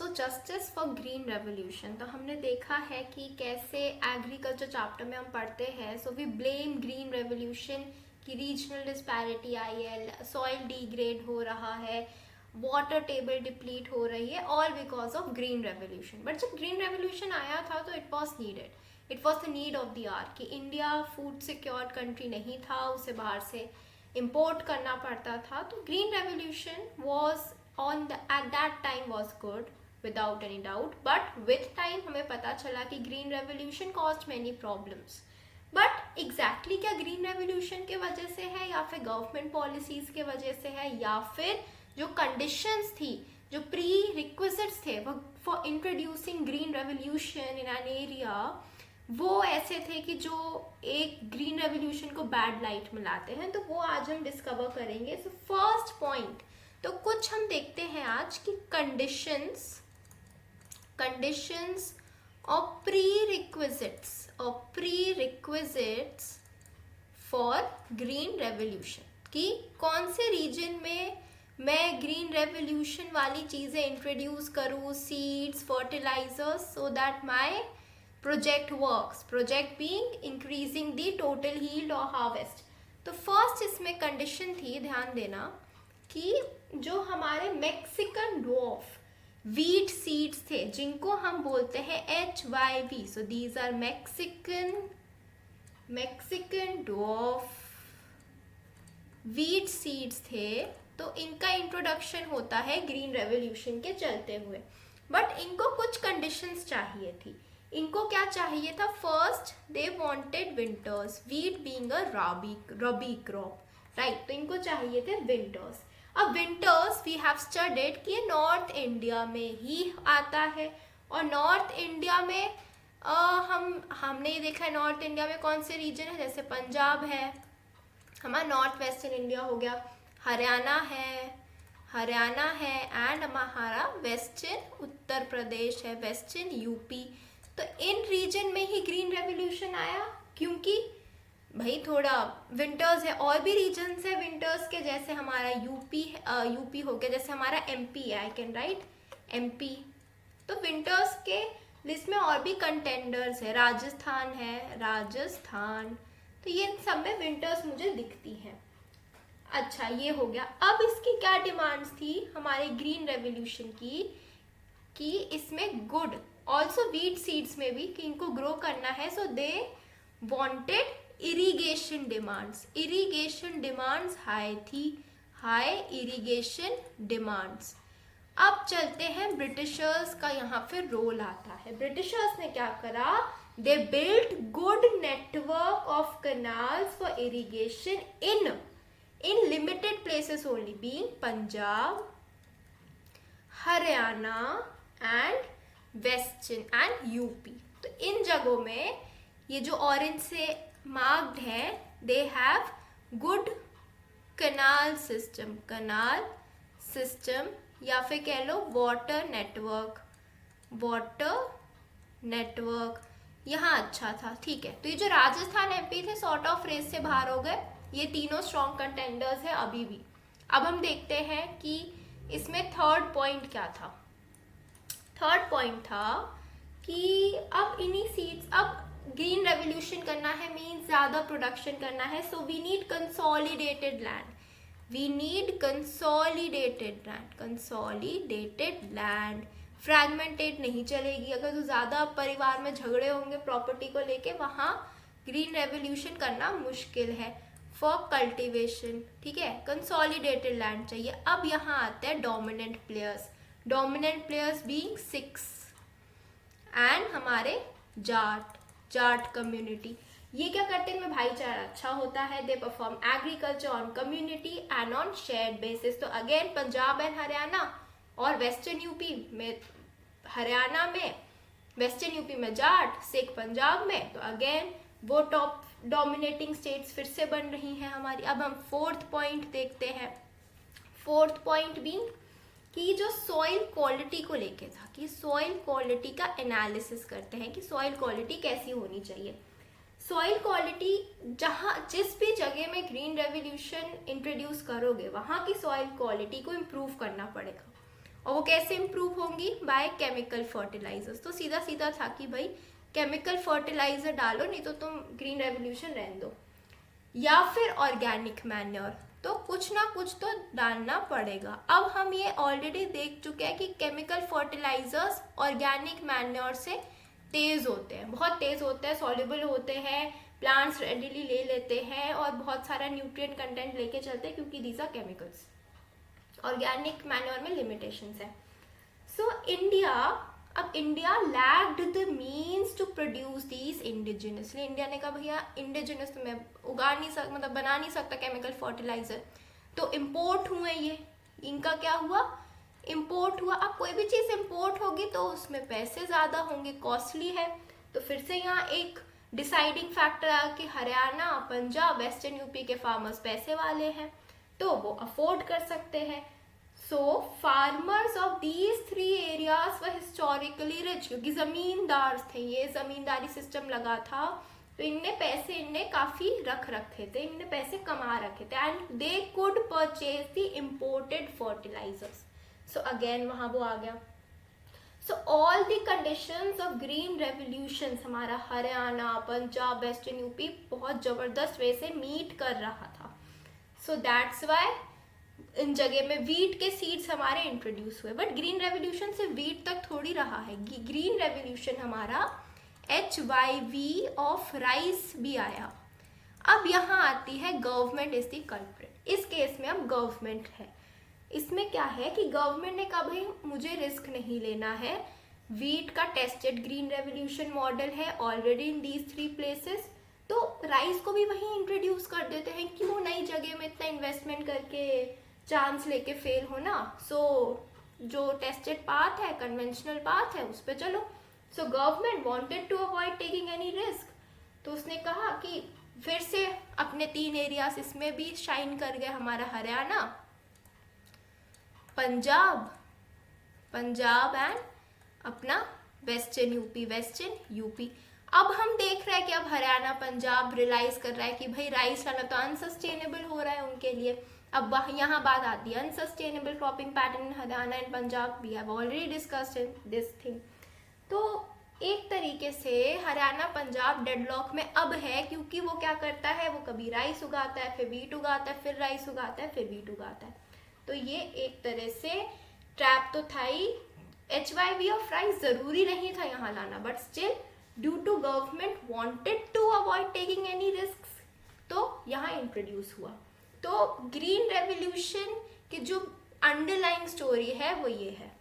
So justice for green revolution, तो हमने देखा है कि कैसे एग्रीकल्चर चैप्टर में हम पढ़ते हैं. So we blame green revolution कि रीजनल डिस्पैरिटी आई है, सॉइल डिग्रेड हो रहा है, वाटर टेबल डिप्लीट हो रही है, all because of green revolution. But जब ग्रीन रेवोल्यूशन आया था तो it was needed, it was the need of the hour कि इंडिया फूड सिक्योर्ड कंट्री नहीं था, उसे बाहर से इम्पोर्ट करना पड़ता था. तो green revolution was on the at that time was good without any doubt. But with time हमें पता चला कि green revolution caused many problems. But exactly क्या ग्रीन रेवोल्यूशन के वजह से है, या फिर गवर्नमेंट पॉलिसीज के वजह से है, या फिर जो कंडीशंस थी, जो प्री रिक्विजिट्स थे for introducing green revolution in an area, वो ऐसे थे कि जो एक ग्रीन रेवोल्यूशन को बैड लाइट में लाते हैं. तो वो आज हम डिस्कवर करेंगे. सो फर्स्ट पॉइंट, तो कुछ हम देखते हैं आज कि कंडीशंस और प्री-रिक्विजिट्स फॉर ग्रीन रेवोल्यूशन, कि कौन से रीजन में मैं ग्रीन रेवोल्यूशन वाली चीज़ें इंट्रोड्यूस करूँ, seeds, fertilisers, so that my project works, project being increasing the total yield और हार्वेस्ट. तो फर्स्ट इसमें कंडीशन थी, ध्यान देना, कि जो हमारे मैक्सिकन ड्वार्फ वीट सीड्स थे, जिनको हम बोलते हैं HYV, so these are Mexican dwarf wheat seeds थे. तो इनका इंट्रोडक्शन होता है ग्रीन रेवोल्यूशन के चलते हुए. बट इनको कुछ कंडीशंस चाहिए थी. इनको क्या चाहिए था? First they wanted winters, wheat being a rabi crop, right. तो इनको चाहिए थे विंटर्स. अब विंटर्स वी हैव स्टडीड कि ये नॉर्थ इंडिया में ही आता है, और नॉर्थ इंडिया में हमने देखा है नॉर्थ इंडिया में कौन से रीजन है, जैसे पंजाब है, हमारा नॉर्थ वेस्टर्न इंडिया हो गया, हरियाणा है एंड हमारा वेस्टर्न उत्तर प्रदेश है, वेस्टर्न यूपी. तो इन रीजन में ही ग्रीन रेवोल्यूशन आया, क्योंकि भाई थोड़ा विंटर्स है. और भी रीजन्स है विंटर्स के, जैसे हमारा यूपी हो गया, जैसे हमारा MP है, आई कैन राइट MP. तो विंटर्स के लिस्ट में और भी कंटेंडर्स है, राजस्थान. तो ये सब में विंटर्स मुझे दिखती हैं. अच्छा, ये हो गया. अब इसकी क्या डिमांड्स थी हमारे ग्रीन रेवोल्यूशन की, कि इसमें गुड ऑल्सो वीट सीड्स में भी, कि इनको ग्रो करना है. So they wanted irrigation demands high थी, हाई इरिगेशन डिमांड्स. अब चलते हैं ब्रिटिशर्स का यहाँ पे रोल आता है. ब्रिटिशर्स ने क्या करा? They built good network of canals for irrigation in limited places only, being Punjab, Haryana and western and UP. तो इन जगहों में ये जो ऑरेंज से मार्क्ड है, they have good canal system, या फिर कह लो वाटर नेटवर्क यहाँ अच्छा था. ठीक है. तो ये जो राजस्थान MP थे सॉर्ट ऑफ रेस से बाहर हो गए. ये तीनों स्ट्रॉन्ग कंटेंडर्स है अभी भी. अब हम देखते हैं कि इसमें थर्ड पॉइंट क्या था. थर्ड पॉइंट था कि अब इन्हीं सीड्स, अब ग्रीन रेवोल्यूशन करना है, मीन्स ज़्यादा प्रोडक्शन करना है. So we need consolidated land. Fragmented नहीं चलेगी. अगर तो ज़्यादा परिवार में झगड़े होंगे प्रॉपर्टी को लेके, वहाँ ग्रीन रेवोल्यूशन करना मुश्किल है. फॉर कल्टिवेशन, ठीक है, कंसोलिडेटेड लैंड चाहिए. अब यहाँ आते हैं डोमिनेंट प्लेयर्स बीइंग 6 एंड हमारे जाट कम्युनिटी. ये क्या करते हैं? इनमें भाईचारा अच्छा होता है. They perform agriculture on community and on shared basis. तो अगेन पंजाब एंड हरियाणा और वेस्टर्न यूपी में, हरियाणा में, वेस्टर्न यूपी में जाट, सिख पंजाब में. तो अगेन वो टॉप डोमिनेटिंग स्टेट्स फिर से बन रही हैं हमारी. अब हम फोर्थ पॉइंट देखते हैं. फोर्थ पॉइंट भी कि जो सॉइल क्वालिटी को लेके था, कि सॉइल क्वालिटी का एनालिसिस करते हैं कि सॉइल क्वालिटी कैसी होनी चाहिए. सॉइल क्वालिटी, जिस भी जगह में ग्रीन रेवोल्यूशन इंट्रोड्यूस करोगे, वहाँ की सॉइल क्वालिटी को इम्प्रूव करना पड़ेगा. और वो कैसे इम्प्रूव होंगी? By chemical fertilisers. तो सीधा सीधा था कि भाई केमिकल फर्टिलाइजर डालो, नहीं तो तुम ग्रीन रेवोल्यूशन रहने दो, या फिर ऑर्गेनिक मैन्योर, तो कुछ ना कुछ तो डालना पड़ेगा। अब हम ये ऑलरेडी देख चुके हैं कि केमिकल फर्टिलाइजर्स ऑर्गेनिक मैन्योर से तेज़ होते हैं, बहुत तेज़ होते हैं, सॉल्युबल होते हैं, प्लांट्स रेडिली ले लेते हैं और बहुत सारा न्यूट्रिएंट कंटेंट लेके चलते हैं, क्योंकि these are chemicals. Organic manure में लिमिटेशंस है। So India lacked the means to produce these indigenously. India ने कहा भैया इंडिजिनस तो मैं उगा नहीं सकता, मतलब बना नहीं सकता केमिकल फर्टिलाइजर, तो इम्पोर्ट हुए ये, इनका क्या हुआ? इम्पोर्ट हुआ। अब कोई भी चीज़ इम्पोर्ट होगी तो उसमें पैसे ज़्यादा होंगे, कॉस्टली है, तो फिर से यहाँ एक डिसाइडिंग फैक्टर आया कि हरियाणा, पंजाब, वेस्टर्न यूपी के फार्मर्स पैसे वाले हैं, तो वो अफोर्ड कर सकते हैं। So farmers of these 3 areas were historically rich, क्योंकि जमींदार थे, ये जमींदारी सिस्टम लगा था, तो इनने काफी रख रखे थे, इनने पैसे कमा रखे थे, and they could purchase the imported fertilisers. So again वहां वो आ गया। So all the conditions of green revolution हमारा हरियाणा, पंजाब, वेस्टर्न यूपी बहुत जबरदस्त वे से मीट कर रहा था। सो दैट्स वाई इन जगह में वीट के सीड्स हमारे इंट्रोड्यूस हुए। बट ग्रीन रेवोल्यूशन से वीट तक थोड़ी रहा है, ग्रीन रेवोल्यूशन हमारा HYV ऑफ राइस भी आया। अब यहाँ आती है गवर्नमेंट इज द कल्प्रिट। इस केस में अब गवर्नमेंट है। इसमें क्या है कि गवर्नमेंट ने कहा भाई मुझे रिस्क नहीं लेना है, वीट का टेस्टेड ग्रीन रेवोल्यूशन मॉडल है ऑलरेडी इन दीज 3 प्लेसेस, तो राइस को भी वहीं इंट्रोड्यूस कर देते हैं, क्यों नई जगह में इतना इन्वेस्टमेंट करके चांस लेके फेल हो ना। सो जो टेस्टेड पाथ है, कन्वेंशनल पाथ है, उस पर चलो। So government wanted to avoid taking any risk, तो उसने कहा कि फिर से अपने 3 एरियाज इसमें भी शाइन कर गए, हमारा हरियाणा, पंजाब एंड अपना वेस्टर्न यूपी। अब हम देख रहे हैं कि अब हरियाणा, पंजाब रियलाइज कर रहा है कि भाई राइस लाना तो अनसस्टेनेबल हो रहा है उनके लिए। अब यहाँ बात आती है unsustainable cropping pattern in Haryana and Punjab, we have already discussed in this thing. तो एक तरीके से हरियाणा पंजाब डेडलॉक में अब है, क्योंकि वो क्या करता है, वो कभी राइस उगाता है, फिर वीट उगाता है, फिर राइस उगाता है, फिर वीट उगाता है। तो ये एक तरह से ट्रैप तो था ही। HYV ऑफ राइस जरूरी नहीं था यहाँ लाना, but still due to government wanted to avoid taking any risk, तो यहाँ इंट्रोड्यूस हुआ। तो ग्रीन रेवोल्यूशन की जो अंडरलाइंग स्टोरी है वो ये है।